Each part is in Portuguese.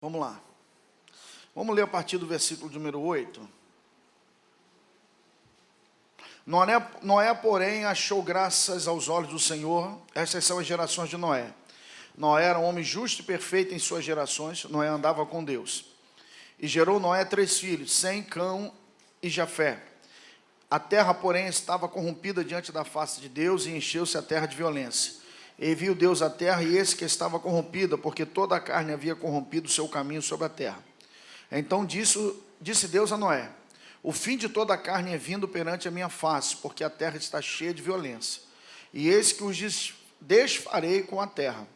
Vamos lá. Vamos ler a partir do versículo número 8. Noé, porém, achou graças aos olhos do Senhor. Estas são as gerações de Noé. Noé era um homem justo e perfeito em suas gerações. Noé andava com Deus. E gerou Noé 3 filhos, Sem, Cão e Jafé. A terra, porém, estava corrompida diante da face de Deus, e encheu-se a terra de violência. E viu Deus a terra, e eis que estava corrompida, porque toda a carne havia corrompido o seu caminho sobre a terra. Então disse Deus a Noé: o fim de toda a carne é vindo perante a minha face, porque a terra está cheia de violência. E eis que os desfarei com a terra.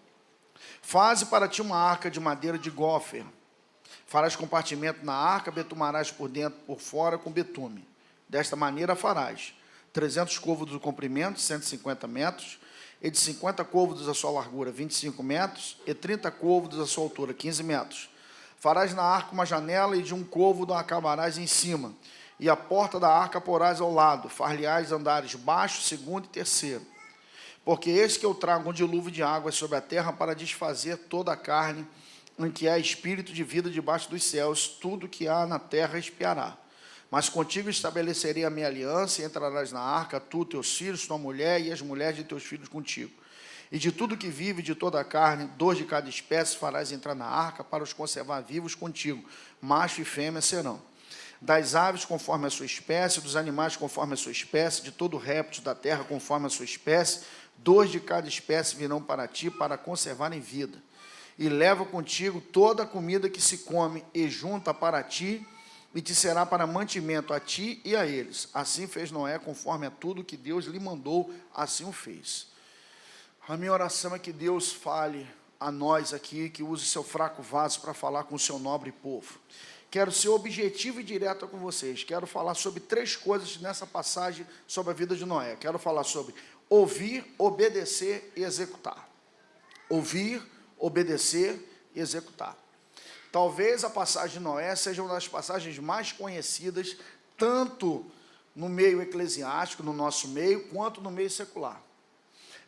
Faze para ti uma arca de madeira de gófer. Farás compartimento na arca, betumarás por dentro e por fora com betume. Desta maneira farás 300 côvados do comprimento, 150 metros, e de 50 côvados a sua largura, 25 metros, e 30 côvados a sua altura, 15 metros. Farás na arca uma janela, e de um côvado a acabarás em cima, e a porta da arca porás ao lado, far-lhe-ás andares baixo, segundo e terceiro. Porque eis que eu trago um dilúvio de águas sobre a terra para desfazer toda a carne, em que há espírito de vida debaixo dos céus, tudo que há na terra expiará. Mas contigo estabelecerei a minha aliança, e entrarás na arca, tu, teus filhos, tua mulher, e as mulheres de teus filhos contigo. E de tudo que vive, de toda a carne, 2 de cada espécie farás entrar na arca, para os conservar vivos contigo, macho e fêmea serão. Das aves conforme a sua espécie, dos animais conforme a sua espécie, de todo réptil da terra conforme a sua espécie, 2 de cada espécie virão para ti, para conservarem vida. E leva contigo toda a comida que se come, e junta para ti, e te será para mantimento a ti e a eles. Assim fez Noé, conforme a tudo que Deus lhe mandou, assim o fez. A minha oração é que Deus fale a nós aqui, que use seu fraco vaso para falar com o seu nobre povo. Quero ser objetivo e direto com vocês. Quero falar sobre 3 coisas nessa passagem sobre a vida de Noé. Quero falar sobre ouvir, obedecer e executar. Ouvir, obedecer e executar. Talvez a passagem de Noé seja uma das passagens mais conhecidas, tanto no meio eclesiástico, no nosso meio, quanto no meio secular.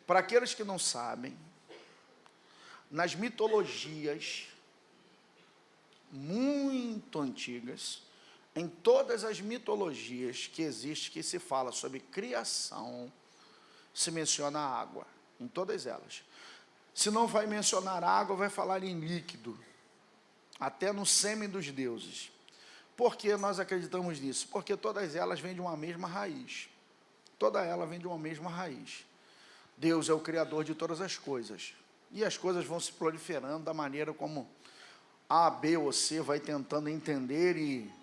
Para aqueles que não sabem, nas mitologias muito antigas, em todas as mitologias que existem, que se fala sobre criação, se menciona a água, em todas elas. Se não vai mencionar água, vai falar em líquido, até no sêmen dos deuses. Por que nós acreditamos nisso? Porque todas elas vêm de uma mesma raiz. Toda ela vem de uma mesma raiz. Deus é o Criador de todas as coisas. E as coisas vão se proliferando da maneira como A, B ou C vai tentando entender e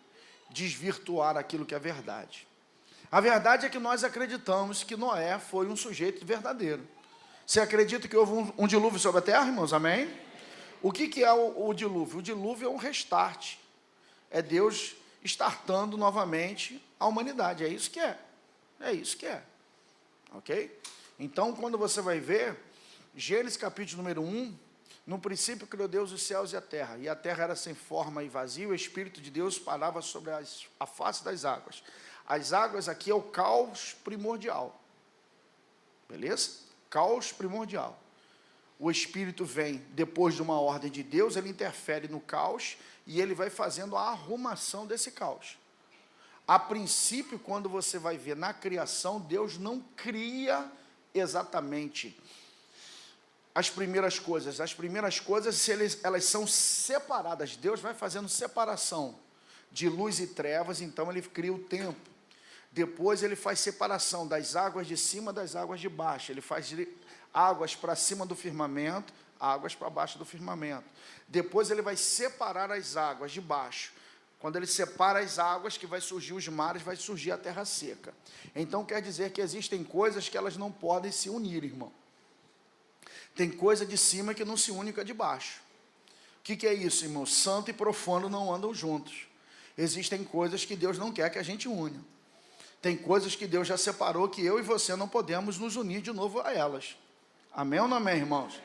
desvirtuar aquilo que é verdade. A verdade é que nós acreditamos que Noé foi um sujeito verdadeiro. Você acredita que houve um dilúvio sobre a terra, irmãos? Amém? O que é o dilúvio? O dilúvio é um restart. É Deus startando novamente a humanidade. É isso que é. É isso que é. Ok? Então, quando você vai ver, Gênesis capítulo número 1, no princípio criou Deus os céus e a terra era sem forma e vazia, o Espírito de Deus parava sobre a face das águas. As águas aqui é o caos primordial. Beleza? Caos primordial. O Espírito vem depois de uma ordem de Deus, ele interfere no caos e ele vai fazendo a arrumação desse caos. A princípio, quando você vai ver na criação, Deus não cria exatamente as primeiras coisas. As primeiras coisas, elas são separadas. Deus vai fazendo separação de luz e trevas, então ele cria o tempo. Depois ele faz separação das águas de cima das águas de baixo. Ele faz águas para cima do firmamento, águas para baixo do firmamento. Depois ele vai separar as águas de baixo. Quando ele separa as águas, que vai surgir os mares, vai surgir a terra seca. Então quer dizer que existem coisas que elas não podem se unir, irmão. Tem coisa de cima que não se une com a de baixo. O que é isso, irmão? Santo e profano não andam juntos. Existem coisas que Deus não quer que a gente unha. Tem coisas que Deus já separou, que eu e você não podemos nos unir de novo a elas. Amém ou não amém, irmãos?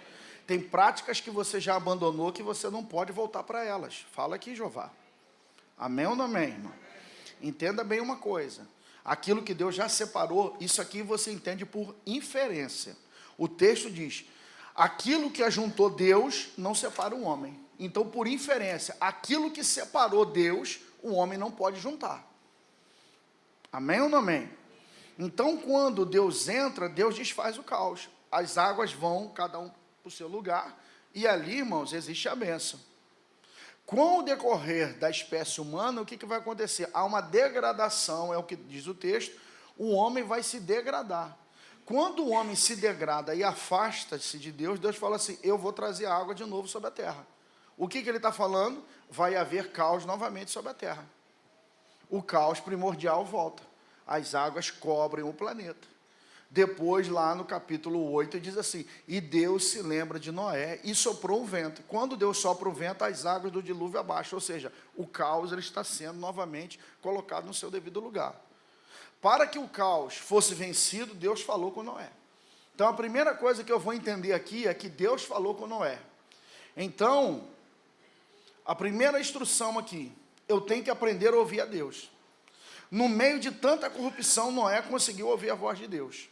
Tem práticas que você já abandonou, que você não pode voltar para elas. Fala aqui, Jeová. Amém ou não amém, irmão? Entenda bem uma coisa. Aquilo que Deus já separou, isso aqui você entende por inferência. O texto diz: aquilo que ajuntou Deus, não separa o homem. Então, por inferência, aquilo que separou Deus, o homem não pode juntar. Amém ou não amém? Então, quando Deus entra, Deus desfaz o caos. As águas vão, cada um para o seu lugar, e ali, irmãos, existe a bênção. Com o decorrer da espécie humana, o que vai acontecer? Há uma degradação, é o que diz o texto, o homem vai se degradar. Quando o homem se degrada e afasta-se de Deus, Deus fala assim, eu vou trazer água de novo sobre a terra. O que ele está falando? Vai haver caos novamente sobre a terra. O caos primordial volta. As águas cobrem o planeta. Depois, lá no capítulo 8, diz assim, e Deus se lembra de Noé e soprou o vento. Quando Deus sopra o vento, as águas do dilúvio abaixam, ou seja, o caos ele está sendo novamente colocado no seu devido lugar. Para que o caos fosse vencido, Deus falou com Noé. Então, a primeira coisa que eu vou entender aqui é que Deus falou com Noé. Então, a primeira instrução aqui, eu tenho que aprender a ouvir a Deus. No meio de tanta corrupção, Noé conseguiu ouvir a voz de Deus.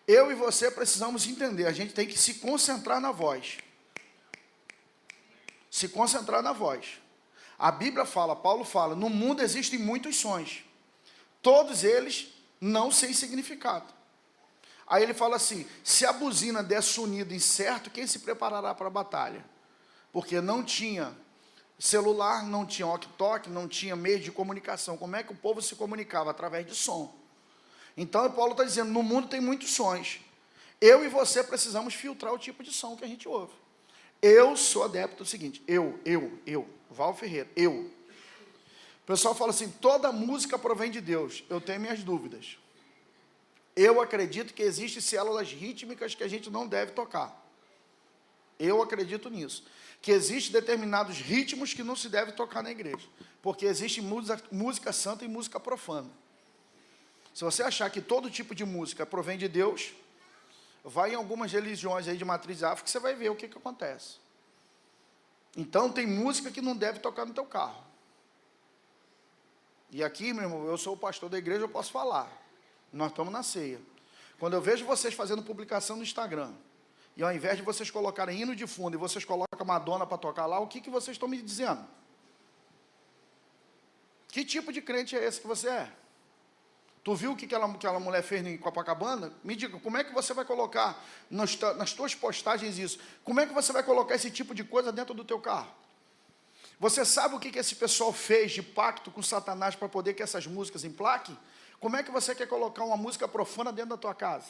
Eu e você precisamos entender, a gente tem que se concentrar na voz. Se concentrar na voz. A Bíblia fala, Paulo fala, no mundo existem muitos sons. Todos eles não sem significado. Aí ele fala assim, se a buzina der sonido incerto, quem se preparará para a batalha? Porque não tinha celular, não tinha walkie-talkie, não tinha meio de comunicação. Como é que o povo se comunicava? Através de som. Então, Paulo está dizendo, no mundo tem muitos sons. Eu e você precisamos filtrar o tipo de som que a gente ouve. Eu sou adepto do seguinte, Val Ferreira, eu. O pessoal fala assim, toda música provém de Deus. Eu tenho minhas dúvidas. Eu acredito que existem células rítmicas que a gente não deve tocar. Eu acredito nisso. Que existem determinados ritmos que não se deve tocar na igreja. Porque existe música santa e música profana. Se você achar que todo tipo de música provém de Deus, vai em algumas religiões aí de matriz África, você vai ver o que acontece. Então, tem música que não deve tocar no teu carro. E aqui, meu irmão, eu sou o pastor da igreja, eu posso falar. Nós estamos na ceia. Quando eu vejo vocês fazendo publicação no Instagram, e ao invés de vocês colocarem hino de fundo, e vocês colocam Madonna para tocar lá, o que vocês estão me dizendo? Que tipo de crente é esse que você é? Tu viu o que aquela mulher fez em Copacabana? Me diga, como é que você vai colocar nas tuas postagens isso? Como é que você vai colocar esse tipo de coisa dentro do teu carro? Você sabe o que esse pessoal fez de pacto com Satanás para poder que essas músicas emplaquem? Como é que você quer colocar uma música profana dentro da tua casa?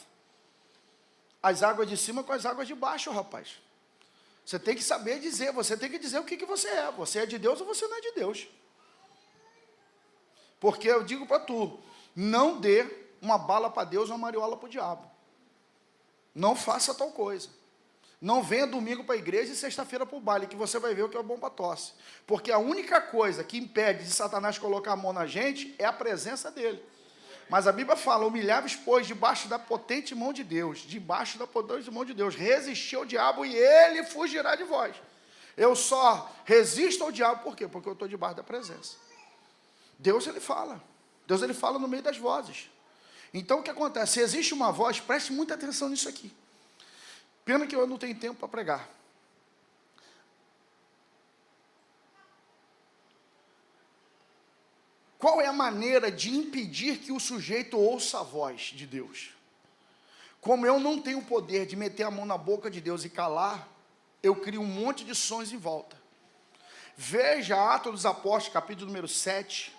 As águas de cima com as águas de baixo, rapaz. Você tem que saber dizer, você tem que dizer o que você é. Você é de Deus ou você não é de Deus. Porque eu digo para tu, não dê uma bala para Deus ou uma mariola para o diabo. Não faça tal coisa. Não venha domingo para a igreja e sexta-feira para o baile, que você vai ver o que é bom para tosse. Porque a única coisa que impede de Satanás colocar a mão na gente é a presença dele. Mas a Bíblia fala, humilhar-vos, pois, debaixo da potente mão de Deus, debaixo da potente mão de Deus, resistir ao diabo e ele fugirá de vós. Eu só resisto ao diabo, por quê? Porque eu estou debaixo da presença. Deus, ele fala no meio das vozes. Então, o que acontece? Se existe uma voz, preste muita atenção nisso aqui. Pena que eu não tenho tempo para pregar. Qual é a maneira de impedir que o sujeito ouça a voz de Deus? Como eu não tenho o poder de meter a mão na boca de Deus e calar, eu crio um monte de sons em volta. Veja Atos dos Apóstolos, capítulo número 7,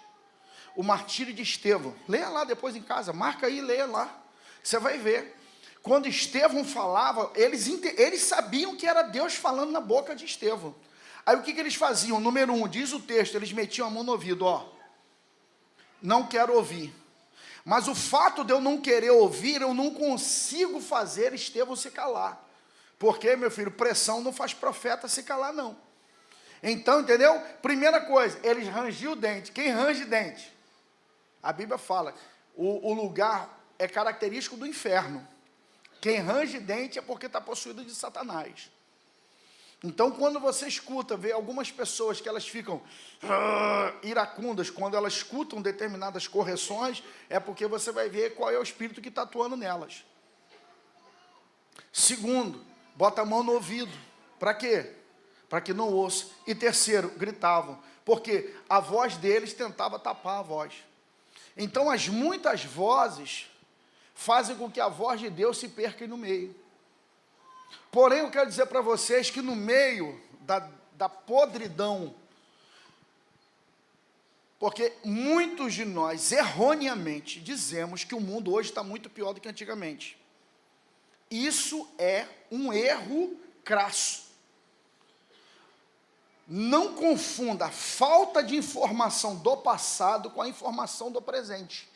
o martírio de Estevão. Leia lá depois em casa, marca aí, leia lá. Você vai ver. Quando Estevão falava, eles sabiam que era Deus falando na boca de Estevão. Aí o que eles faziam? Número 1, diz o texto, eles metiam a mão no ouvido, não quero ouvir. Mas o fato de eu não querer ouvir, eu não consigo fazer Estevão se calar. Porque, meu filho, pressão não faz profeta se calar, não. Então, entendeu? Primeira coisa, eles rangiam o dente. Quem range dente? A Bíblia fala, o lugar é característico do inferno. Quem range dente é porque está possuído de Satanás. Então, quando você escuta, vê algumas pessoas que elas ficam iracundas, quando elas escutam determinadas correções, é porque você vai ver qual é o espírito que está atuando nelas. Segundo, bota a mão no ouvido. Para quê? para que não ouça. E terceiro, gritavam, porque a voz deles tentava tapar a voz. Então, as muitas vozes fazem com que a voz de Deus se perca no meio. Porém, eu quero dizer para vocês que no meio da podridão, porque muitos de nós, erroneamente, dizemos que o mundo hoje está muito pior do que antigamente. Isso é um erro crasso. Não confunda a falta de informação do passado com a informação do presente.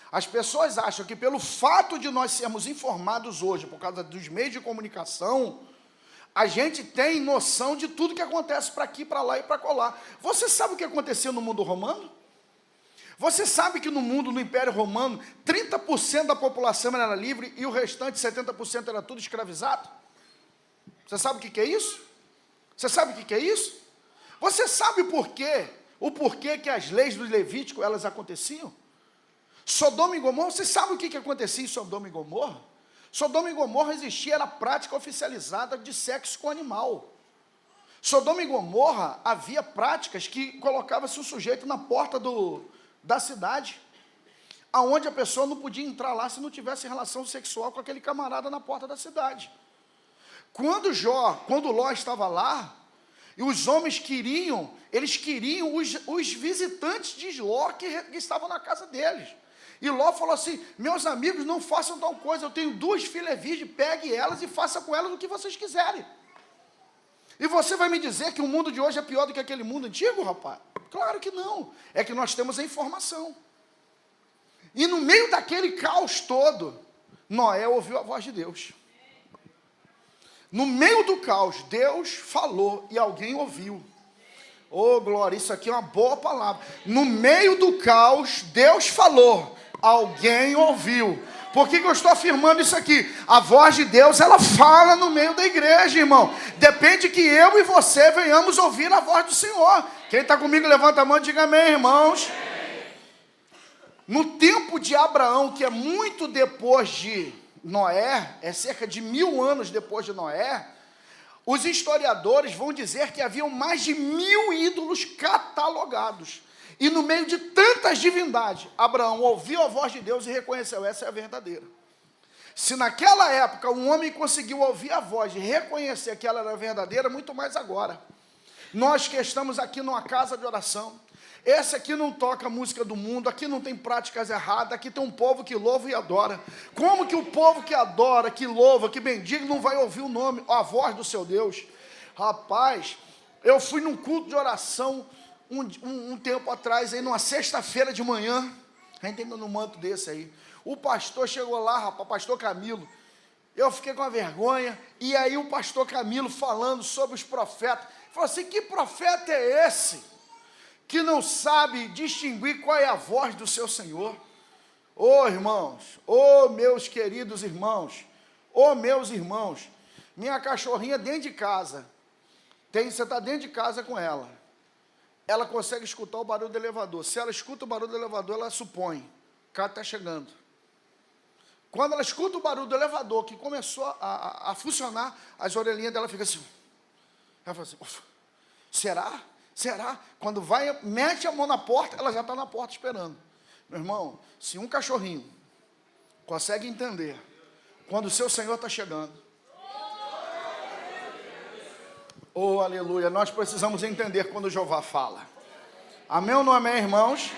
As pessoas acham que pelo fato de nós sermos informados hoje, por causa dos meios de comunicação, a gente tem noção de tudo que acontece para aqui, para lá e para colar. Você sabe o que acontecia no mundo romano? Você sabe que no mundo, no Império Romano, 30% da população era livre e o restante, 70%, era tudo escravizado? Você sabe o que é isso? Você sabe o que é isso? Você sabe por quê? O porquê que as leis do Levítico, elas aconteciam? Sodoma e Gomorra, você sabe o que acontecia em Sodoma e Gomorra? Sodoma e Gomorra existia, era a prática oficializada de sexo com animal. Sodoma e Gomorra, havia práticas que colocava-se o sujeito na porta da cidade, aonde a pessoa não podia entrar lá se não tivesse relação sexual com aquele camarada na porta da cidade. Quando Ló estava lá, e os homens queriam os visitantes de Ló que estavam na casa deles. E Ló falou assim, meus amigos, não façam tal coisa, eu tenho 2 filhas virgens, pegue elas e faça com elas o que vocês quiserem. E você vai me dizer que o mundo de hoje é pior do que aquele mundo antigo, rapaz? Claro que não, é que nós temos a informação. E no meio daquele caos todo, Noé ouviu a voz de Deus. No meio do caos, Deus falou e alguém ouviu. Oh, glória, isso aqui é uma boa palavra. No meio do caos, Deus falou, alguém ouviu. Por que eu estou afirmando isso aqui? A voz de Deus, ela fala no meio da igreja, irmão. Depende que eu e você venhamos ouvir a voz do Senhor. Quem está comigo, levanta a mão e diga amém, irmãos. No tempo de Abraão, que é muito depois de Noé, é cerca de 1000 anos depois de Noé, os historiadores vão dizer que haviam mais de 1000 ídolos catalogados. E no meio de tantas divindades, Abraão ouviu a voz de Deus e reconheceu, essa é a verdadeira. Se naquela época um homem conseguiu ouvir a voz e reconhecer que ela era verdadeira, muito mais agora. Nós que estamos aqui numa casa de oração, esse aqui não toca música do mundo, aqui não tem práticas erradas, aqui tem um povo que louva e adora. Como que o povo que adora, que louva, que bendiga, não vai ouvir o nome, a voz do seu Deus? Rapaz, eu fui num culto de oração um tempo atrás, aí numa sexta-feira de manhã, a gente ainda num manto desse aí, o pastor chegou lá, rapaz, pastor Camilo, eu fiquei com a vergonha, e aí o pastor Camilo falando sobre os profetas, falou assim, que profeta é esse que não sabe distinguir qual é a voz do seu Senhor? Ô irmãos, ô meus queridos irmãos, ô meus irmãos, minha cachorrinha dentro de casa, você está dentro de casa com ela consegue escutar o barulho do elevador. Se ela escuta o barulho do elevador, ela supõe, o cara está chegando. Quando ela escuta o barulho do elevador, que começou a funcionar, as orelhinhas dela ficam assim. Ela fala assim, será? Será? Quando mete a mão na porta, ela já está na porta esperando. Meu irmão, se um cachorrinho consegue entender quando o seu Senhor está chegando, oh, aleluia, nós precisamos entender quando Jeová fala. Amém ou não amém, irmãos?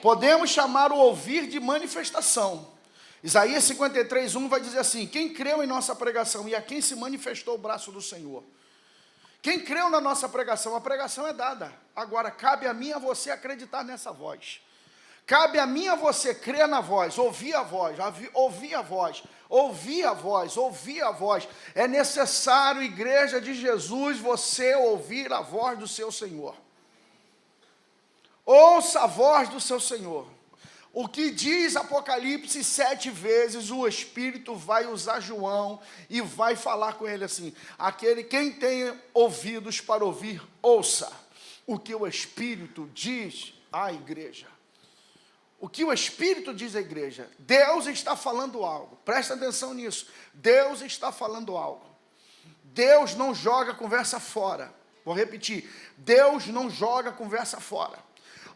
Podemos chamar o ouvir de manifestação. Isaías 53:1 vai dizer assim, quem creu em nossa pregação e a quem se manifestou o braço do Senhor? Quem creu na nossa pregação, a pregação é dada. Agora, cabe a mim e a você acreditar nessa voz. Cabe a mim e a você crer na voz, ouvir a voz, ouvir a voz, ouvir a voz, ouvir a voz. É necessário, igreja de Jesus, você ouvir a voz do seu Senhor. Ouça a voz do seu Senhor. O que diz Apocalipse 7 vezes, o Espírito vai usar João e vai falar com ele assim, quem tem ouvidos para ouvir, ouça o que o Espírito diz à igreja. O que o Espírito diz à igreja? Deus está falando algo, presta atenção nisso, Deus está falando algo. Deus não joga conversa fora. Vou repetir, Deus não joga conversa fora.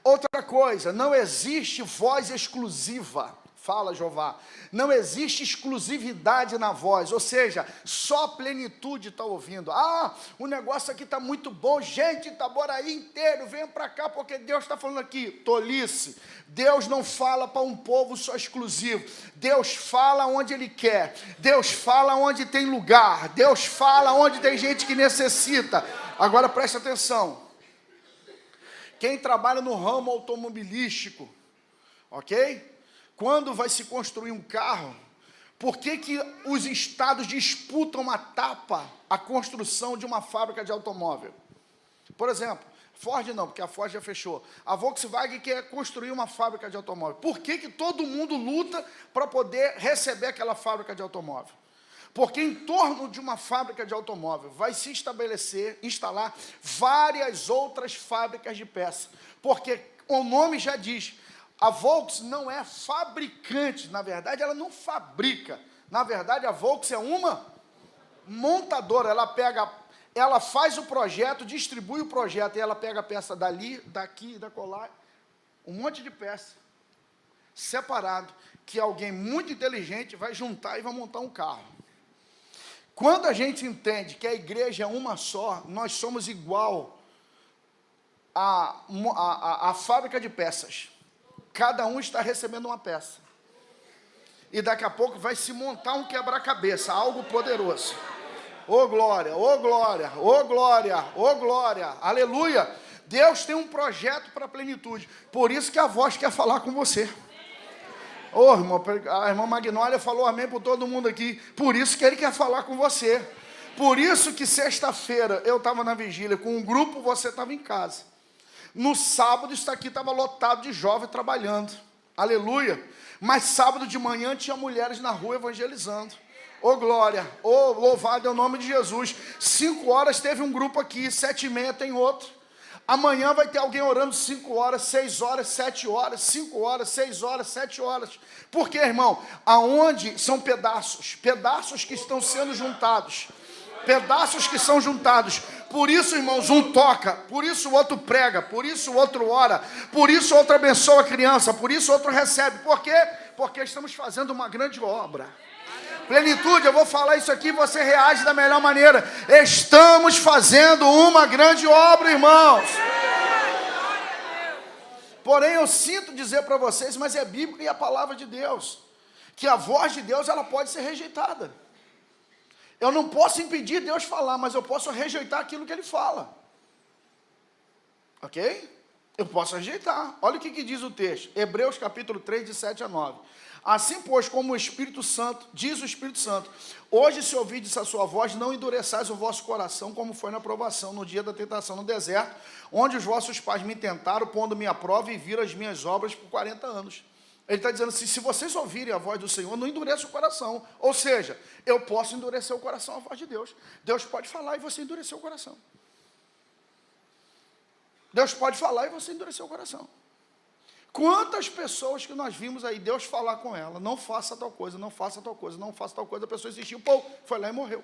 Outra coisa, não existe voz exclusiva. Fala, Jeová. Não existe exclusividade na voz, ou seja, só a plenitude está ouvindo. Ah, o negócio aqui está muito bom, gente, Itaboraí inteiro, venha para cá, porque Deus está falando aqui. Tolice. Deus não fala para um povo só exclusivo. Deus fala onde Ele quer. Deus fala onde tem lugar. Deus fala onde tem gente que necessita. Agora presta atenção. Quem trabalha no ramo automobilístico, ok? Quando vai se construir um carro, por que os estados disputam a tapa, a construção de uma fábrica de automóvel? Por exemplo, Ford não, porque a Ford já fechou. A Volkswagen quer construir uma fábrica de automóvel. Por que todo mundo luta para poder receber aquela fábrica de automóvel? Porque em torno de uma fábrica de automóvel vai se instalar várias outras fábricas de peças. Porque o nome já diz, a Volks não é fabricante, na verdade ela não fabrica. Na verdade a Volks é uma montadora, ela faz o projeto, distribui o projeto, e ela pega a peça dali, daqui, da colar, um monte de peça, separado, que alguém muito inteligente vai juntar e vai montar um carro. Quando a gente entende que a igreja é uma só, nós somos igual a fábrica de peças. Cada um está recebendo uma peça. E daqui a pouco vai se montar um quebra-cabeça, algo poderoso. Ô glória, ô glória, ô glória, ô glória, aleluia. Deus tem um projeto para a plenitude. Por isso que a voz quer falar com você. Ô irmão, a irmã Magnólia falou amém por todo mundo aqui. Por isso que Ele quer falar com você. Por isso que sexta-feira eu estava na vigília com um grupo, você estava em casa. No sábado, isso aqui estava lotado de jovens trabalhando. Aleluia. Mas sábado de manhã tinha mulheres na rua evangelizando. Ô glória, ô louvado é o nome de Jesus. 5 horas teve um grupo aqui, 7h30 tem outro. Amanhã vai ter alguém orando 5 horas, 6 horas, 7 horas, 5 horas, 6 horas, 7 horas. Por quê, irmão? Aonde são pedaços que estão sendo juntados. Pedaços que são juntados. Por isso, irmãos, um toca, por isso o outro prega, por isso o outro ora, por isso o outro abençoa a criança, por isso o outro recebe. Por quê? Porque estamos fazendo uma grande obra. Plenitude, eu vou falar isso aqui, você reage da melhor maneira. Estamos fazendo uma grande obra, irmãos. Porém, eu sinto dizer para vocês, mas é bíblico e a palavra de Deus, que a voz de Deus, ela pode ser rejeitada. Eu não posso impedir Deus falar, mas eu posso rejeitar aquilo que Ele fala. Ok? Eu posso rejeitar. Olha o que diz o texto. Hebreus capítulo 3, de 7 a 9. Assim, pois, como o Espírito Santo, diz o Espírito Santo, hoje se ouvides a sua voz, não endureçais o vosso coração, como foi na provação, no dia da tentação no deserto, onde os vossos pais me tentaram, pondo-me à prova e viram as minhas obras por 40 anos. Ele está dizendo assim, se vocês ouvirem a voz do Senhor, não endureça o coração. Ou seja, eu posso endurecer o coração à voz de Deus. Deus pode falar e você endurecer o coração. Deus pode falar e você endurecer o coração. Quantas pessoas que nós vimos aí, Deus falar com ela, não faça tal coisa, não faça tal coisa, não faça tal coisa, a pessoa insistiu, foi lá e morreu.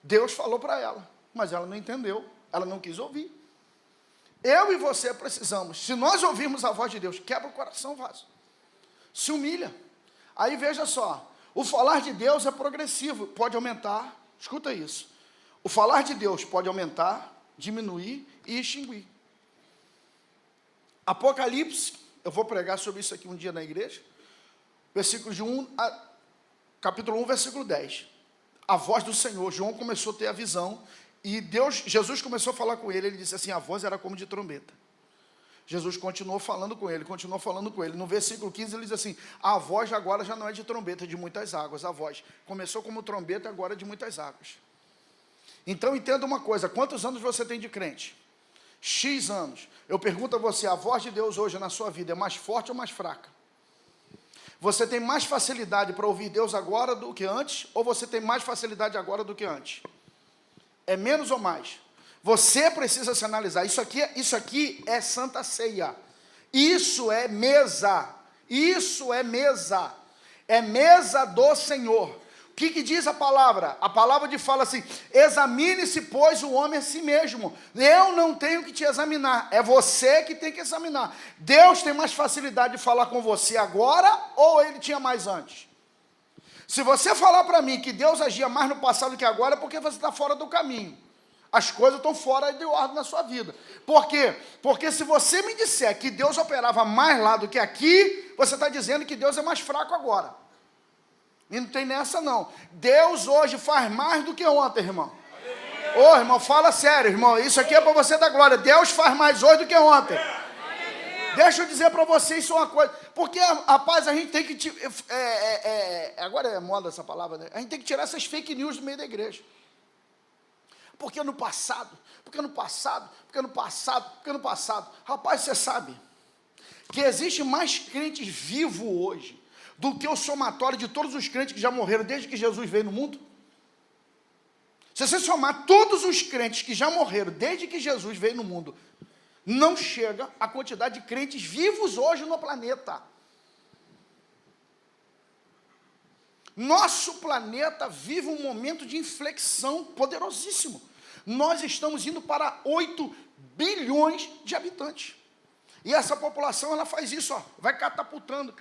Deus falou para ela, mas ela não entendeu, ela não quis ouvir. Eu e você precisamos, se nós ouvirmos a voz de Deus, quebra o coração, vaso. Se humilha. Aí veja só, o falar de Deus é progressivo, pode aumentar, escuta isso. O falar de Deus pode aumentar, diminuir e extinguir. Apocalipse, eu vou pregar sobre isso aqui um dia na igreja, capítulo 1, versículo 10. A voz do Senhor, João começou a ter a visão, e Jesus começou a falar com ele disse assim, a voz era como de trombeta. Jesus continuou falando com ele. No versículo 15 ele diz assim, a voz agora já não é de trombeta, é de muitas águas. A voz começou como trombeta, agora é de muitas águas. Então entenda uma coisa, quantos anos você tem de crente? X anos. Eu pergunto a você, a voz de Deus hoje na sua vida é mais forte ou mais fraca? Você tem mais facilidade para ouvir Deus agora do que antes? Ou você tem mais facilidade agora do que antes? É menos ou mais? Você precisa se analisar. Isso aqui é Santa Ceia. Isso é mesa. Isso é mesa. É mesa do Senhor. O que diz a palavra? A palavra fala assim: examine-se, pois, o homem a si mesmo. Eu não tenho que te examinar, é você que tem que examinar. Deus tem mais facilidade de falar com você agora, ou ele tinha mais antes? Se você falar para mim que Deus agia mais no passado que agora, é porque você está fora do caminho. As coisas estão fora de ordem na sua vida. Por quê? Porque se você me disser que Deus operava mais lá do que aqui, você está dizendo que Deus é mais fraco agora. E não tem nessa não. Deus hoje faz mais do que ontem, irmão. Ô, irmão, fala sério, irmão. Isso aqui é para você dar glória. Deus faz mais hoje do que ontem. Deixa eu dizer para vocês só uma coisa. Porque, rapaz, a gente tem que... agora é moda essa palavra, né? A gente tem que tirar essas fake news do meio da igreja. Porque no passado, rapaz, você sabe que existe mais crentes vivos hoje do que o somatório de todos os crentes que já morreram desde que Jesus veio no mundo? Se você somar todos os crentes que já morreram desde que Jesus veio no mundo, não chega a quantidade de crentes vivos hoje no planeta. Nosso planeta vive um momento de inflexão poderosíssimo. Nós estamos indo para 8 bilhões de habitantes. E essa população, ela faz isso, ó, vai catapultando.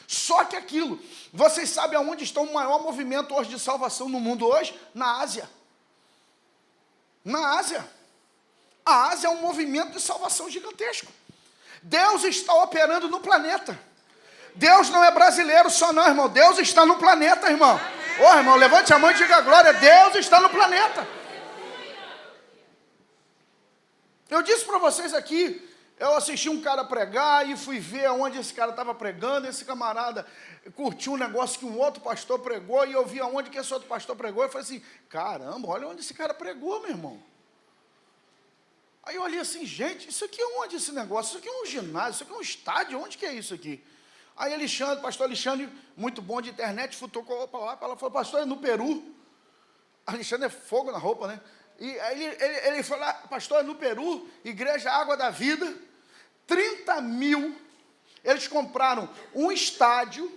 Só que aquilo, vocês sabem aonde está o maior movimento hoje de salvação no mundo hoje? Na Ásia. Na Ásia. A Ásia é um movimento de salvação gigantesco. Deus está operando no planeta. Deus não é brasileiro só não, irmão. Deus está no planeta, irmão. Ô, irmão, levante a mão e diga glória. Deus está no planeta. Eu disse para vocês aqui, eu assisti um cara pregar e fui ver aonde esse cara estava pregando. Esse camarada curtiu um negócio que um outro pastor pregou e eu vi aonde que esse outro pastor pregou. E falei assim, caramba, olha onde esse cara pregou, meu irmão. Aí eu olhei assim, gente, isso aqui é onde esse negócio? Isso aqui é um ginásio, isso aqui é um estádio, onde que é isso aqui? Aí Alexandre, pastor Alexandre, muito bom de internet, futucou para lá, ela falou, pastor, é no Peru. Alexandre é fogo na roupa, né? E aí ele falou, pastor, é no Peru, Igreja Água da Vida, 30 mil, eles compraram um estádio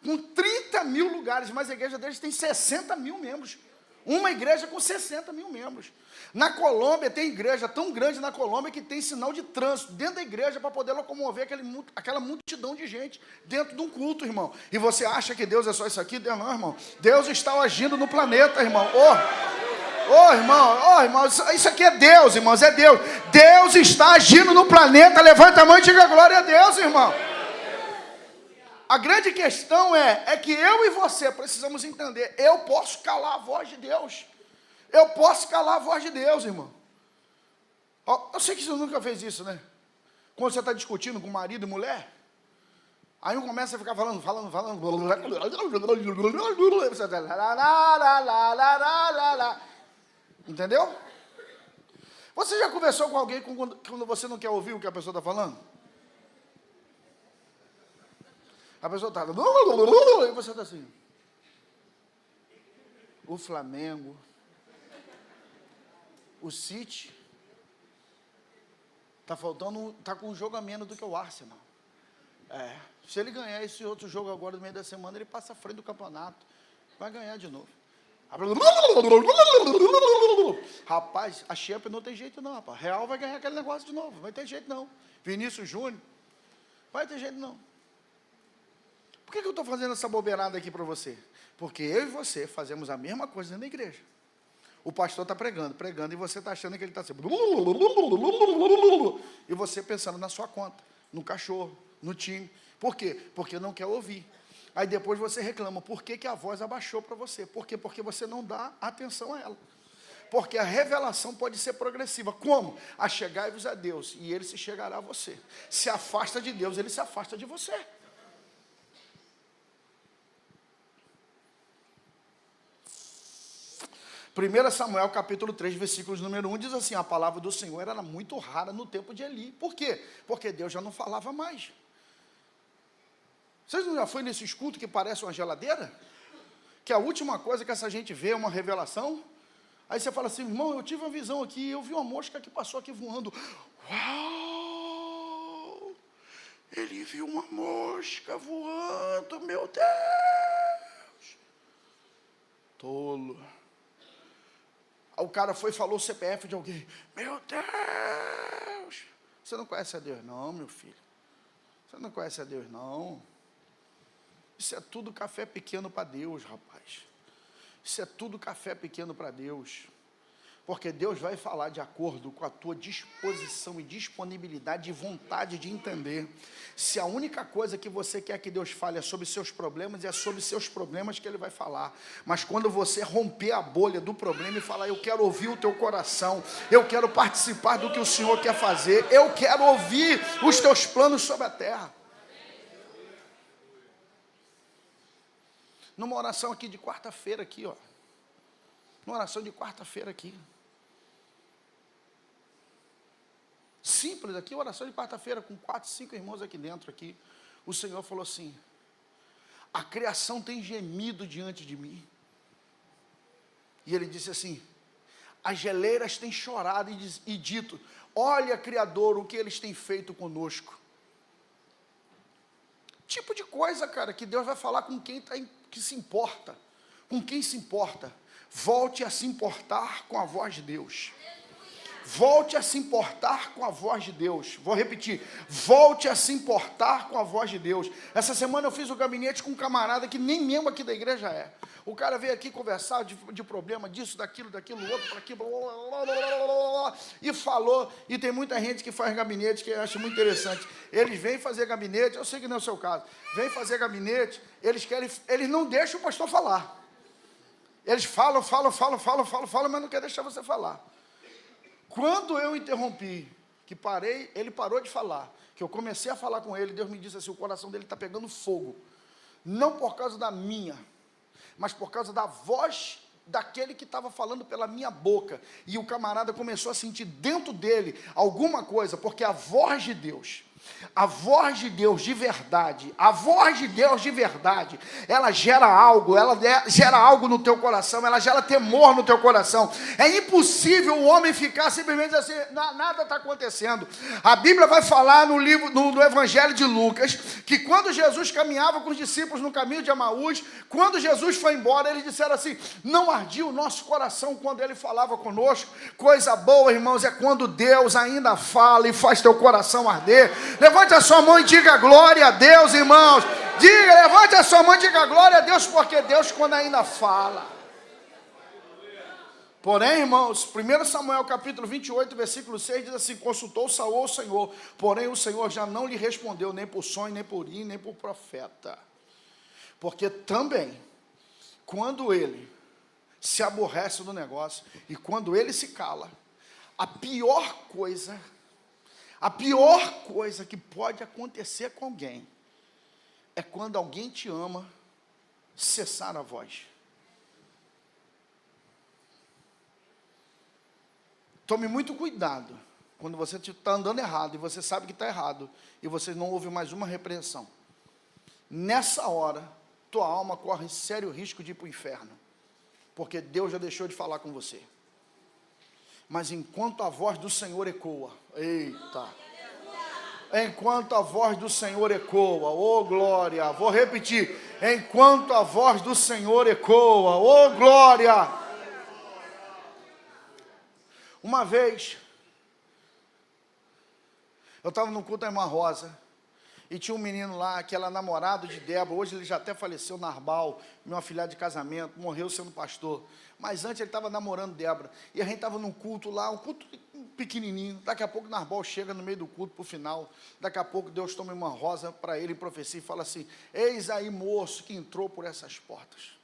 com 30 mil lugares, mas a igreja deles tem 60 mil membros. Uma igreja com 60 mil membros. Na Colômbia, tem igreja tão grande na Colômbia que tem sinal de trânsito dentro da igreja para poder locomover aquela multidão de gente dentro de um culto, irmão. E você acha que Deus é só isso aqui? Deus não, irmão. Deus está agindo no planeta, irmão. Irmão, isso aqui é Deus, irmãos, é Deus. Deus está agindo no planeta. Levanta a mão e diga glória a Deus, irmão. A grande questão é que eu e você precisamos entender, eu posso calar a voz de Deus. Eu posso calar a voz de Deus, irmão. Eu sei que você nunca fez isso, né? Quando você está discutindo com marido e mulher, aí um começa a ficar falando. Você entendeu? Você já conversou com alguém quando você não quer ouvir o que a pessoa está falando? A pessoa está... E você está assim... O Flamengo... O City... Está faltando... Está com um jogo a menos do que o Arsenal. Se ele ganhar esse outro jogo agora no meio da semana, ele passa à frente do campeonato. Vai ganhar de novo. Rapaz, a Champions não tem jeito não, rapaz. Real vai ganhar aquele negócio de novo. Não vai ter jeito não. Vinícius Júnior... Vai ter jeito não. Por que eu estou fazendo essa bobeirada aqui para você? Porque eu e você fazemos a mesma coisa dentro da igreja. O pastor está pregando, e você está achando que ele está assim... E você pensando na sua conta, no cachorro, no time. Por quê? Porque não quer ouvir. Aí depois você reclama, por que a voz abaixou para você? Por quê? Porque você não dá atenção a ela. Porque a revelação pode ser progressiva. Como? Achegai-vos a Deus, e Ele se chegará a você. Se afasta de Deus, Ele se afasta de você. 1 Samuel capítulo 3, versículos número 1, diz assim, a palavra do Senhor era muito rara no tempo de Eli. Por quê? Porque Deus já não falava mais. Vocês não já foram nesses cultos que parecem uma geladeira? Que a última coisa que essa gente vê é uma revelação? Aí você fala assim, irmão, eu tive uma visão aqui, eu vi uma mosca que passou aqui voando. Uau! Ele viu uma mosca voando, meu Deus. Tolo. Aí o cara foi e falou o CPF de alguém. Meu Deus. Você não conhece a Deus não, meu filho. Você não conhece a Deus não. Isso é tudo café pequeno para Deus, rapaz. Isso é tudo café pequeno para Deus. Porque Deus vai falar de acordo com a tua disposição e disponibilidade e vontade de entender. Se a única coisa que você quer que Deus fale é sobre seus problemas, é sobre seus problemas que Ele vai falar. Mas quando você romper a bolha do problema e falar, eu quero ouvir o teu coração, eu quero participar do que o Senhor quer fazer, eu quero ouvir os teus planos sobre a terra. Numa oração aqui de quarta-feira aqui, ó. Numa oração de quarta-feira aqui. Simples aqui, oração de quarta-feira, com 4, 5 irmãos aqui dentro aqui. O Senhor falou assim, a criação tem gemido diante de mim. E Ele disse assim, as geleiras têm chorado e dito, olha, Criador, o que eles têm feito conosco. Tipo de coisa, cara, que Deus vai falar com quem que se importa. Com quem se importa. Volte a se importar com a voz de Deus. Volte a se importar com a voz de Deus. Vou repetir. Volte a se importar com a voz de Deus. Essa semana eu fiz um gabinete com um camarada que nem membro aqui da igreja é. O cara veio aqui conversar de problema disso, daquilo, outro, para aquilo, e falou. E tem muita gente que faz gabinete que eu acho muito interessante. Eles vêm fazer gabinete, eu sei que não é o seu caso. Vêm fazer gabinete, eles não deixam o pastor falar. Eles falam, mas não quer deixar você falar. Quando eu interrompi, ele parou de falar, que eu comecei a falar com ele, Deus me disse assim, o coração dele está pegando fogo. Não por causa da minha, mas por causa da voz daquele que estava falando pela minha boca. E o camarada começou a sentir dentro dele alguma coisa, porque a voz de Deus de verdade, ela gera algo no teu coração, ela gera temor no teu coração. É impossível o homem ficar simplesmente assim, nada está acontecendo. A Bíblia vai falar no livro, no Evangelho de Lucas, que quando Jesus caminhava com os discípulos no caminho de Emaús, quando Jesus foi embora, eles disseram assim, não ardia o nosso coração quando Ele falava conosco. Coisa boa, irmãos, é quando Deus ainda fala e faz teu coração arder. Levante a sua mão e diga glória a Deus, irmãos. Levante a sua mão e diga glória a Deus, porque Deus quando ainda fala. Porém, irmãos, 1 Samuel capítulo 28, versículo 6, diz assim, consultou Saul o Senhor, porém o Senhor já não lhe respondeu, nem por sonho, nem por ir, nem por profeta. Porque também, quando ele se aborrece do negócio, e quando ele se cala, a pior coisa que pode acontecer com alguém é quando alguém te ama cessar a voz. Tome muito cuidado quando você está andando errado e você sabe que está errado e você não ouve mais uma repreensão. Nessa hora, tua alma corre sério risco de ir para o inferno, porque Deus já deixou de falar com você. Mas enquanto a voz do Senhor ecoa, enquanto a voz do Senhor ecoa, oh glória, vou repetir, enquanto a voz do Senhor ecoa, oh glória. Uma vez, eu estava no culto da irmã Rosa, e tinha um menino lá, que era namorado de Débora, hoje ele já até faleceu, Narbal, meu afilhado de casamento, morreu sendo pastor, mas antes ele estava namorando Débora, e a gente estava num culto lá, um culto pequenininho, daqui a pouco Narbal chega no meio do culto para o final, daqui a pouco Deus toma uma rosa para ele em profecia e fala assim, eis aí moço que entrou por essas portas,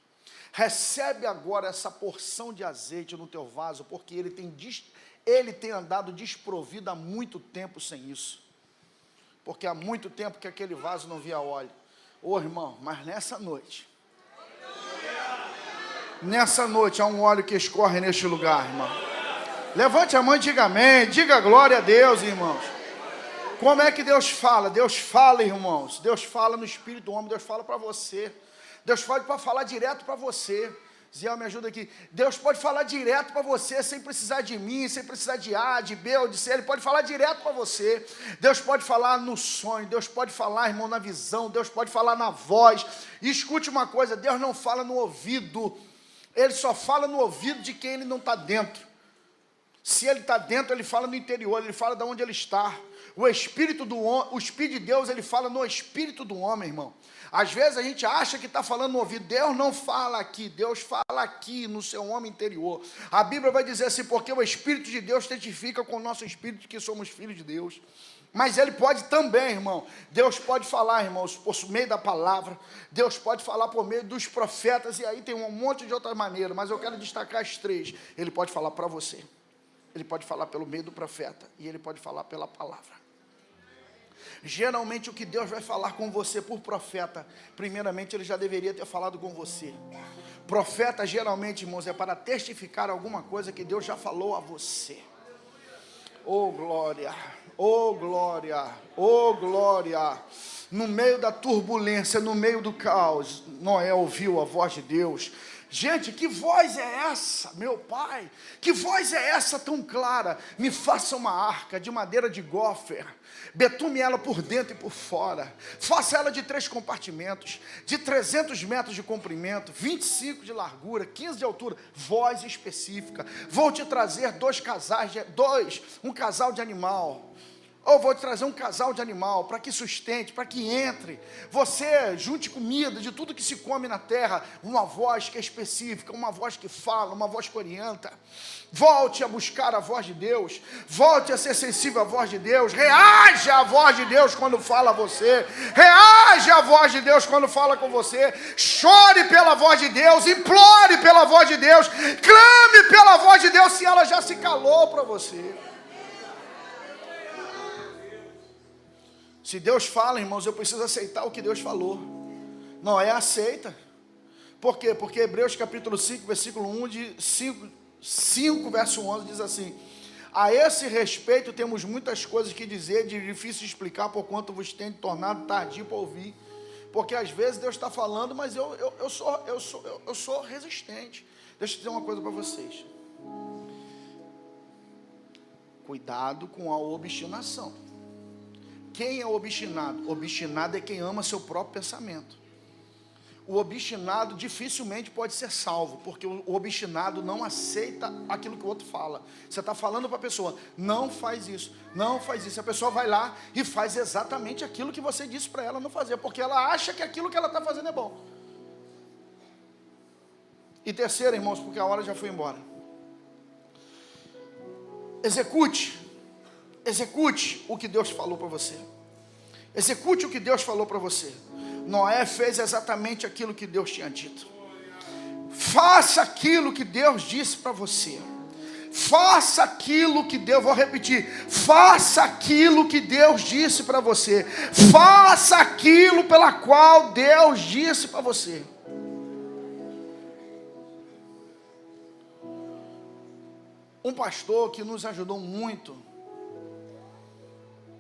recebe agora essa porção de azeite no teu vaso, porque ele tem andado desprovido há muito tempo sem isso, porque há muito tempo que aquele vaso não via óleo. Ô irmão, mas nessa noite há um óleo que escorre neste lugar, irmão. Levante a mão e diga amém, diga glória a Deus, irmãos. Como é que Deus fala? Deus fala, irmãos, Deus fala no espírito do homem, Deus fala para você, Deus fala para falar direto para você. Ziel, me ajuda aqui. Deus pode falar direto para você, sem precisar de mim, sem precisar de A, de B ou de C. Ele pode falar direto para você. Deus pode falar no sonho, Deus pode falar, irmão, na visão, Deus pode falar na voz. E escute uma coisa, Deus não fala no ouvido. Ele só fala no ouvido de quem ele não está dentro. Se ele está dentro, ele fala no interior, ele fala de onde ele está. O Espírito de Deus, ele fala no Espírito do homem, irmão. Às vezes a gente acha que está falando no ouvido. Deus não fala aqui, Deus fala aqui no seu homem interior. A Bíblia vai dizer assim, porque o Espírito de Deus testifica com o nosso Espírito que somos filhos de Deus. Mas ele pode também, irmão. Deus pode falar, irmãos, por meio da palavra. Deus pode falar por meio dos profetas. E aí tem um monte de outras maneiras, mas eu quero destacar as três. Ele pode falar para você. Ele pode falar pelo meio do profeta. E ele pode falar pela palavra. Geralmente o que Deus vai falar com você por profeta, primeiramente ele já deveria ter falado com você. Profeta geralmente, irmãos, é para testificar alguma coisa que Deus já falou a você. Oh glória, oh glória, oh glória. No meio da turbulência, no meio do caos, Noé ouviu a voz de Deus. Gente, que voz é essa, meu pai? Que voz é essa tão clara? Me faça uma arca de madeira de gofer, betume ela por dentro e por fora, faça ela de 3 compartimentos, de 300 metros de comprimento, 25 de largura, 15 de altura, voz específica. Vou te trazer um casal de animal. Ou vou te trazer um casal de animal para que sustente, para que entre. Você junte comida de tudo que se come na terra. Uma voz que é específica, uma voz que fala, uma voz que orienta. Volte a buscar a voz de Deus. Volte a ser sensível à voz de Deus. Reaja à voz de Deus quando fala a você. Reaja à voz de Deus quando fala com você. Chore pela voz de Deus. Implore pela voz de Deus. Clame pela voz de Deus se ela já se calou para você. Se Deus fala, irmãos, eu preciso aceitar o que Deus falou. Noé aceita. Por quê? Porque Hebreus capítulo 5, versículo 1, 5, verso 11, diz assim: a esse respeito temos muitas coisas que dizer, de difícil explicar, porquanto vos tenho tornado tardio para ouvir. Porque às vezes Deus está falando, mas eu sou resistente. Deixa eu dizer uma coisa para vocês. Cuidado com a obstinação. Quem é obstinado? Obstinado é quem ama seu próprio pensamento. O obstinado dificilmente pode ser salvo, porque o obstinado não aceita aquilo que o outro fala. Você está falando para a pessoa, não faz isso, não faz isso. A pessoa vai lá e faz exatamente aquilo que você disse para ela não fazer, porque ela acha que aquilo que ela está fazendo é bom. E terceiro, irmãos, porque a hora já foi embora. Execute o que Deus falou para você. Execute o que Deus falou para você. Noé fez exatamente aquilo que Deus tinha dito. Faça aquilo que Deus disse para você. Faça aquilo que Deus, vou repetir, faça aquilo que Deus disse para você. Faça aquilo pela qual Deus disse para você. Um pastor que nos ajudou muito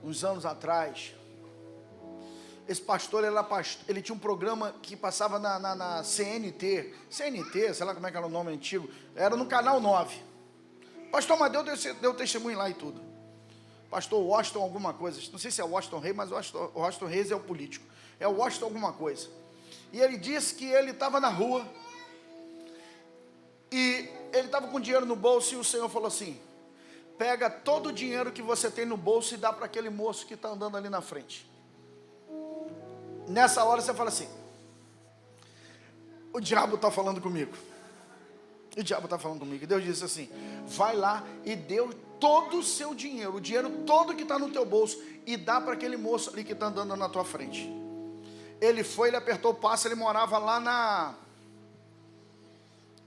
uns anos atrás. Esse pastor, ele tinha um programa que passava na CNT, sei lá como é que era o nome antigo, era no Canal 9. Pastor Amadeu deu testemunho lá e tudo. Pastor Washington alguma coisa, não sei se é Washington Reis, mas o Washington Reis é o político. É o Washington alguma coisa. E ele disse que ele estava na rua, e ele estava com dinheiro no bolso, e o Senhor falou assim: pega todo o dinheiro que você tem no bolso e dá para aquele moço que está andando ali na frente. Nessa hora você fala assim: o diabo está falando comigo. O diabo está falando comigo. E Deus disse assim: vai lá e dê todo o seu dinheiro, o dinheiro todo que está no teu bolso, e dá para aquele moço ali que está andando na tua frente. Ele foi, ele apertou o passo, ele morava lá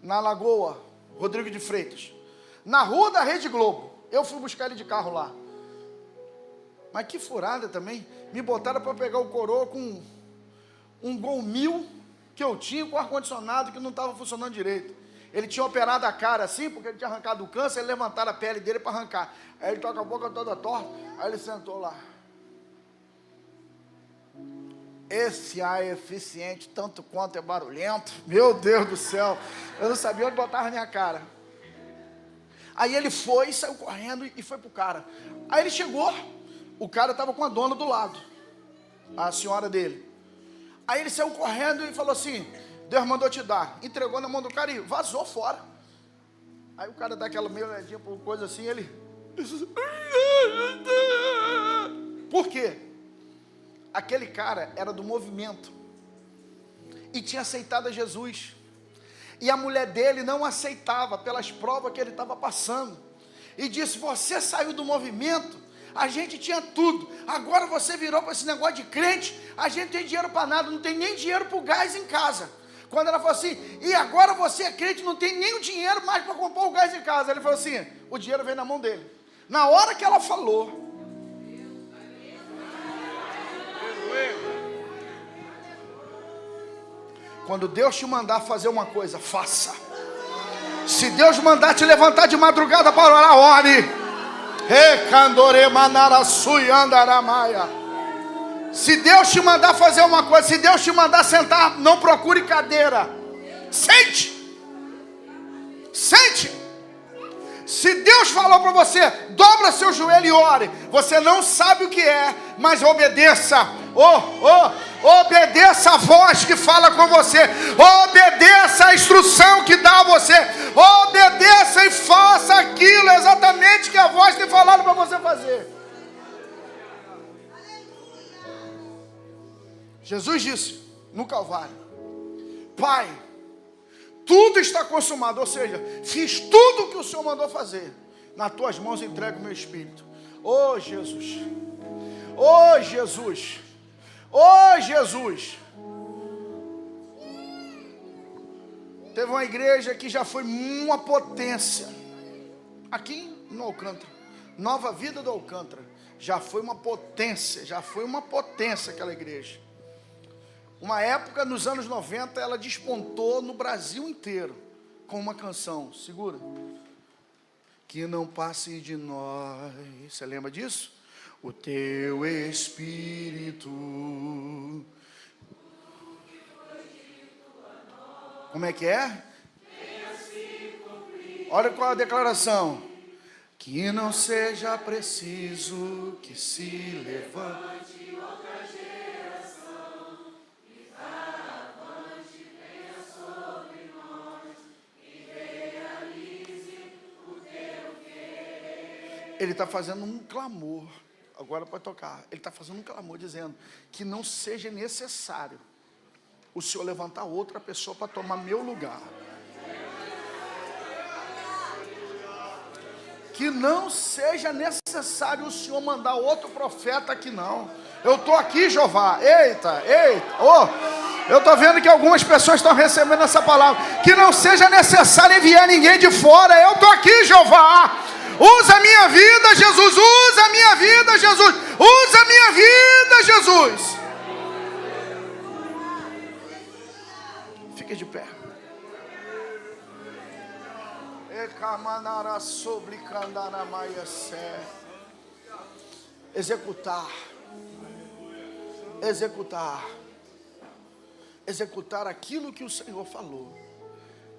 na Lagoa Rodrigo de Freitas, na rua da Rede Globo. Eu fui buscar ele de carro lá. Mas que furada também. Me botaram para pegar o coroa com um Gol 1000 que eu tinha, com ar-condicionado que não estava funcionando direito. Ele tinha operado a cara assim, porque ele tinha arrancado o câncer, ele levantaram a pele dele para arrancar. Aí ele toca a boca toda torta, aí ele sentou lá. Esse ar é eficiente tanto quanto é barulhento. Meu Deus do céu. Eu não sabia onde botar a minha cara. Aí ele foi, saiu correndo e foi pro cara. Aí ele chegou, o cara estava com a dona do lado, a senhora dele. Aí ele saiu correndo e falou assim: Deus mandou te dar. Entregou na mão do cara e vazou fora. Aí o cara dá aquela meia olhadinha por coisa assim, ele... Por quê? Aquele cara era do movimento e tinha aceitado a Jesus. E a mulher dele não aceitava pelas provas que ele estava passando. E disse: você saiu do movimento, a gente tinha tudo. Agora você virou para esse negócio de crente, a gente tem dinheiro para nada, não tem nem dinheiro para o gás em casa. Quando ela falou assim: e agora você é crente, não tem nem o dinheiro mais para comprar o gás em casa. Ele falou assim: o dinheiro veio na mão dele. Na hora que ela falou, quando Deus te mandar fazer uma coisa, faça. Se Deus mandar te levantar de madrugada para orar, ore. Se Deus te mandar fazer uma coisa, se Deus te mandar sentar, não procure cadeira. Sente. Sente. Se Deus falou para você, dobra seu joelho e ore. Você não sabe o que é, mas obedeça. Obedeça a voz que fala com você. Obedeça a instrução que dá a você. Obedeça e faça aquilo exatamente que a voz tem falado para você fazer. Jesus disse no Calvário: Pai, tudo está consumado. Ou seja, fiz tudo o que o Senhor mandou fazer. Nas tuas mãos entrego o meu espírito. Oh Jesus. Oh Jesus. Oh Jesus. Teve uma igreja que já foi uma potência aqui no Alcântara, Nova Vida do Alcântara. Já foi uma potência aquela igreja. Uma época, nos anos 90, ela despontou no Brasil inteiro com uma canção. Segura. Que não passe de nós. Você lembra disso? O teu Espírito. Como é que é? Olha qual a declaração. Que não seja preciso que se levante outra geração e avante, venha sobre nós e realize o teu querer. Ele está fazendo um clamor. Agora pode tocar. Ele está fazendo um clamor dizendo que não seja necessário o Senhor levantar outra pessoa para tomar meu lugar. Que não seja necessário o Senhor mandar outro profeta aqui, não. Eu estou aqui, Jeová. Eita. Eu estou vendo que algumas pessoas estão recebendo essa palavra. Que não seja necessário enviar ninguém de fora. Eu estou aqui, Jeová. Usa a minha vida, Jesus. Usa a minha vida, Jesus. Usa a minha vida, Jesus. Fique de pé. Executar aquilo que o Senhor falou,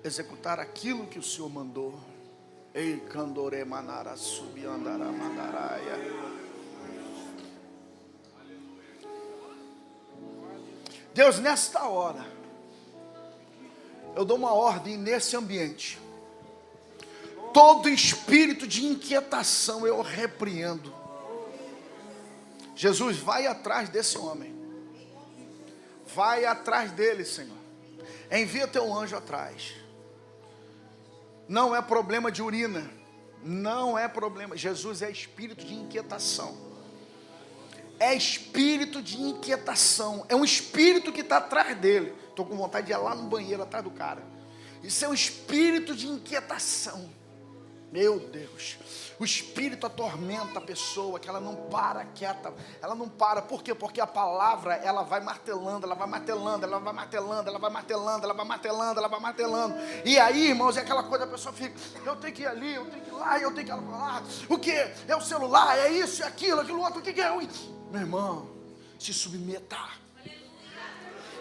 executar aquilo que o Senhor mandou. Ei, candore manara subiandara mandaraia. Deus, nesta hora, eu dou uma ordem nesse ambiente. Todo espírito de inquietação eu repreendo. Jesus, vai atrás desse homem. Vai atrás dele, Senhor. Envia teu anjo atrás. Não é problema de urina. Não é problema. Jesus é espírito de inquietação. É espírito de inquietação. É um espírito que está atrás dele. Estou com vontade de ir lá no banheiro atrás do cara. Isso é um espírito de inquietação. Meu Deus. O espírito atormenta a pessoa, que ela não para quieta. Ela não para. Por quê? Porque a palavra, ela vai martelando, ela vai martelando, ela vai martelando, ela vai martelando, ela vai martelando, ela vai martelando. E aí, irmãos, é aquela coisa, a pessoa fica: eu tenho que ir ali, eu tenho que ir lá, eu tenho que ir lá. O que? É o celular, é isso, é aquilo, aquilo outro. O que é? Meu irmão, se submeta.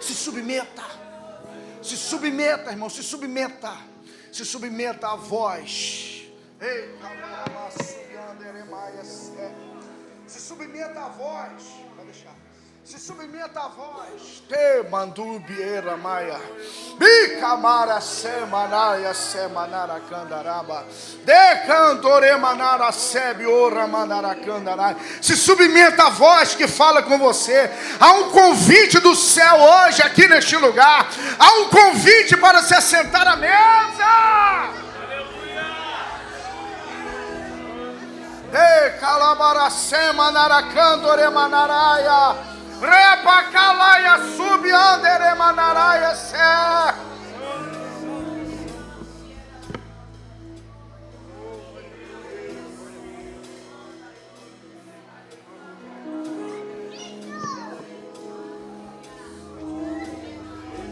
Se submeta. Se submeta, irmão, se submeta. Se submeta à voz. Ei, se submeta à voz. Vai deixar. Se submeta à voz. Te mandubieira maia. Bicamara semanaya semanara candaraba. De cantore manara sebe ora manara candarai. Se submeta à voz que fala com você. Há um convite do céu hoje aqui neste lugar. Há um convite para se assentar à mesa. Ei, calabaracema naracandore manaraia. Repa calaia subiandere manaraia sé.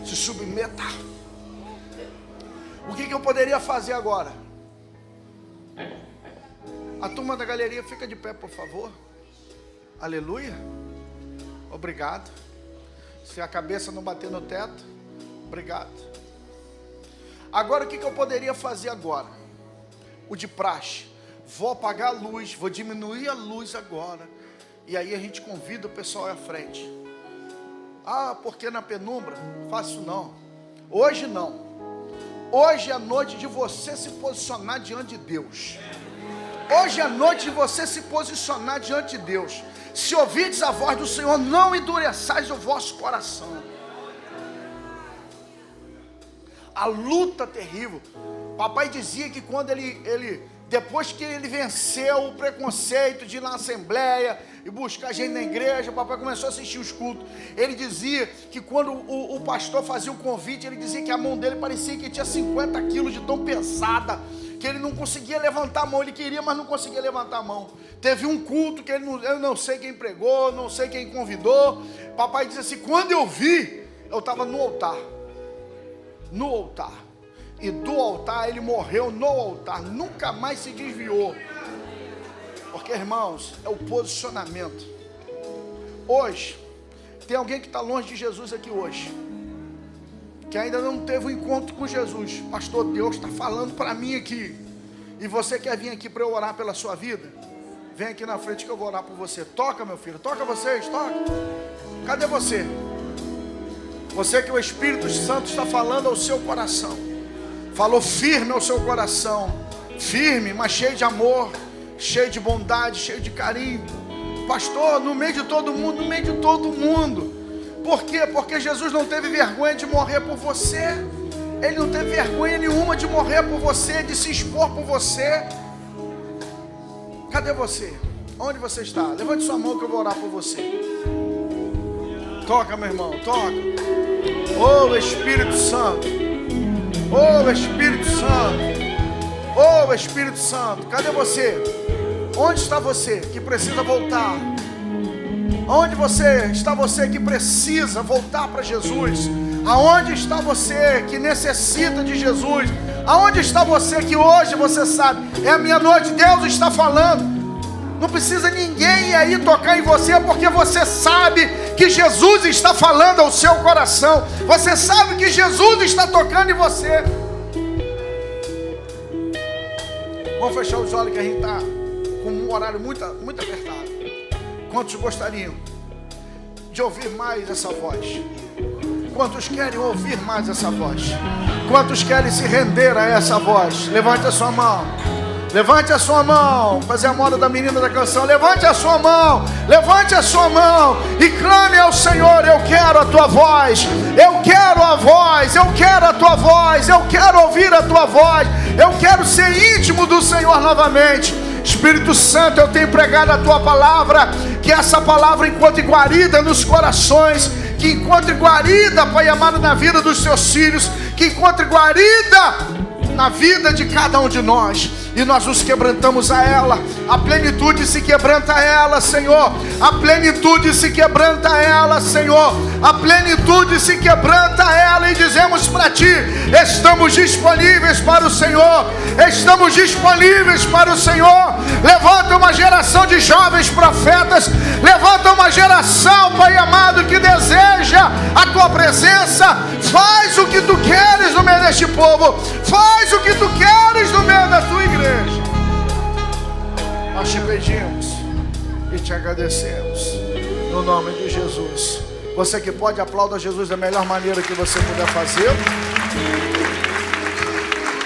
Se submeta. O que eu poderia fazer agora? A turma da galeria fica de pé, por favor. Aleluia. Obrigado. Se a cabeça não bater no teto, obrigado. Agora o que eu poderia fazer agora? O de praxe. Vou apagar a luz, vou diminuir a luz agora. E aí a gente convida o pessoal à frente. Ah, porque na penumbra? Faço não. Hoje não. Hoje é a noite de você se posicionar diante de Deus. Hoje é a noite de você se posicionar diante de Deus. Se ouvirdes a voz do Senhor, não endureçais o vosso coração. A luta terrível. Papai dizia que quando depois que ele venceu o preconceito de ir na assembleia e buscar gente na igreja, o papai começou a assistir os cultos. Ele dizia que quando o pastor fazia o convite, ele dizia que a mão dele parecia que tinha 50 quilos de tão pesada, que ele não conseguia levantar a mão. Ele queria, mas não conseguia levantar a mão. Teve um culto que eu não sei quem pregou, não sei quem convidou. Papai disse assim, quando eu vi, eu estava no altar. No altar. E do altar, ele morreu no altar. Nunca mais se desviou. Porque, irmãos, é o posicionamento. Hoje, tem alguém que está longe de Jesus aqui hoje, que ainda não teve um encontro com Jesus. Pastor, Deus está falando para mim aqui. E você quer vir aqui para eu orar pela sua vida? Vem aqui na frente que eu vou orar por você. Toca, meu filho, toca vocês, toca. Cadê você? Você que o Espírito Santo está falando ao seu coração. Falou firme ao seu coração. Firme, mas cheio de amor, cheio de bondade, cheio de carinho. Pastor, no meio de todo mundo, no meio de todo mundo. Por quê? Porque Jesus não teve vergonha de morrer por você. Ele não teve vergonha nenhuma de morrer por você, de se expor por você. Cadê você? Onde você está? Levante sua mão que eu vou orar por você. Toca, meu irmão, toca. Oh, Espírito Santo. Oh, Espírito Santo. Oh, Espírito Santo. Cadê você? Onde está você que precisa voltar? Onde está você que precisa voltar para Jesus? Aonde está você que necessita de Jesus? Aonde está você que hoje você sabe, é a minha noite, Deus está falando. Não precisa ninguém ir aí tocar em você, porque você sabe que Jesus está falando ao seu coração. Você sabe que Jesus está tocando em você. Vamos fechar os olhos que a gente está com um horário muito apertado. Quantos gostariam de ouvir mais essa voz? Quantos querem ouvir mais essa voz? Quantos querem se render a essa voz? Levante a sua mão. Levante a sua mão. Fazer a moda da menina da canção. Levante a sua mão. Levante a sua mão e clame ao Senhor. Eu quero a tua voz. Eu quero a voz. Eu quero a tua voz. Eu quero ouvir a tua voz. Eu quero ser íntimo do Senhor novamente. Espírito Santo, eu tenho pregado a tua palavra. Que essa palavra encontre guarida nos corações. Que encontre guarida, Pai amado, na vida dos teus filhos. Que encontre guarida na vida de cada um de nós. e nós nos quebrantamos a ela. A plenitude se quebranta a ela, Senhor. A plenitude se quebranta a ela, Senhor. A plenitude se quebranta a ela, e dizemos para Ti: estamos disponíveis para o Senhor. Estamos disponíveis para o Senhor. Levanta uma geração de jovens profetas. Levanta uma geração, Pai amado, que deseja a Tua presença. Faz o que Tu queres no meio deste povo. Faz o que Tu queres no meio da Tua igreja. Nós Te pedimos e Te agradecemos, no nome de Jesus. Você que pode, aplauda Jesus da melhor maneira que você puder fazer.